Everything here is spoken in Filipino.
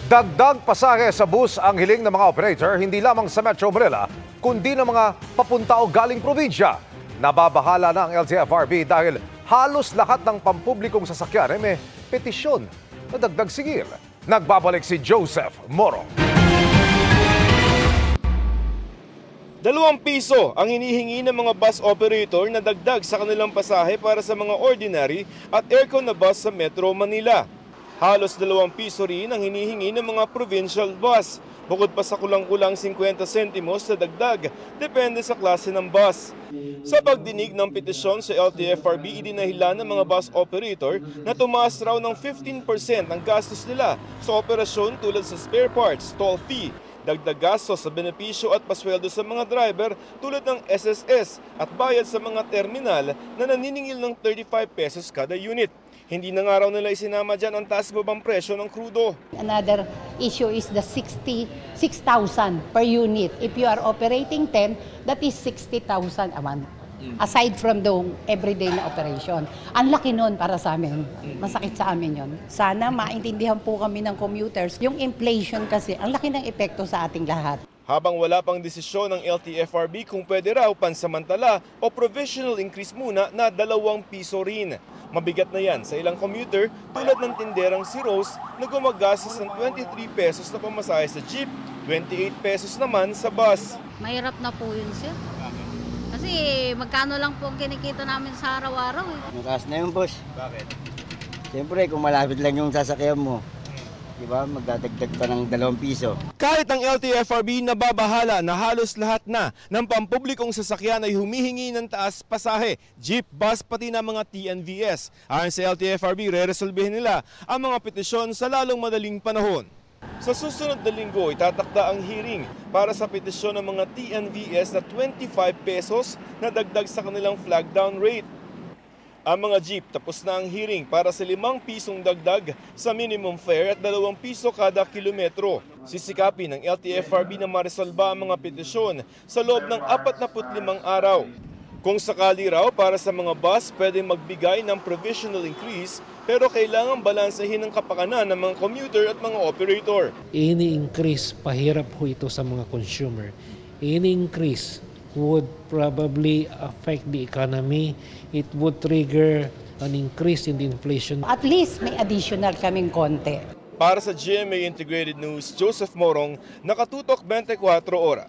Dagdag pasahe sa bus ang hiling ng mga operator hindi lamang sa Metro Manila kundi ng mga papunta o galing probinsya. Nababahala na ang LTFRB dahil halos lahat ng pampublikong sasakyan ay may petisyon na dagdag sigil. Nagbabalik si Joseph Moro. ₱2 ang hinihingi ng mga bus operator na dagdag sa kanilang pasahe para sa mga ordinary at aircon na bus sa Metro Manila. Halos ₱2 rin ang hinihingi ng mga provincial bus, bukod pa sa kulang-kulang 50 sentimos na dagdag, depende sa klase ng bus. Sa pagdinig ng petisyon sa LTFRB, idinahilan ng mga bus operator na tumaas raw ng 15% ang gastos nila sa operasyon tulad sa spare parts, toll fee, dagdag gastos sa benepisyo at pasweldo sa mga driver tulad ng SSS at bayad sa mga terminal na naniningil ng ₱35 kada unit. Hindi na nga raw nila isinama dyan ang taas-babang presyo ng krudo. Another issue is the 66,000 per unit. If you are operating 10, that is 60,000 a month. Aside from the everyday na operation. Ang laki nun para sa amin. Masakit sa amin yon. Sana maintindihan po kami ng commuters. Yung inflation kasi, ang laki ng epekto sa ating lahat. Habang wala pang desisyon ng LTFRB kung pwede raw pansamantala o provisional increase muna na ₱2 rin. Mabigat na yan sa ilang commuter tulad ng tinderang si Rose na gumagastos ng ₱23 na pamasahe sa jeep, ₱28 naman sa bus. Mahirap na po yun, sir. Kasi magkano lang po ang kinikita namin sa araw-araw. Mataas na yun, boss. Bakit? Siyempre, kung malapit lang yung sasakyan mo, di ba, magdadagdag pa ng ₱2. Kahit ang LTFRB nababahala na halos lahat na ng pampublikong sasakyan ay humihingi ng taas pasahe, jeep, bus, pati na mga TNVS. Ayon sa LTFRB, re-resolvehin nila ang mga petisyon sa lalong madaling panahon. Sa susunod na linggo, itatakda ang hearing para sa petisyon ng mga TNVS na ₱25 na dagdag sa kanilang flag down rate. Ang mga jeep tapos na ang hearing para sa ₱5 dagdag sa minimum fare at ₱2 kada kilometro. Sisikapin ng LTFRB na maresolba ang mga petisyon sa loob ng 45 araw. Kung sakali raw para sa mga bus, pwede magbigay ng provisional increase pero kailangan balansahin ang kapakanan ng mga commuter at mga operator. Any increase, pahirap ho ito sa mga consumer. Any increase would probably affect the economy. It would trigger an increase in the inflation. At least may additional kaming konti. Para sa GMA Integrated News, Joseph Morong, Nakatutok 24 Oras.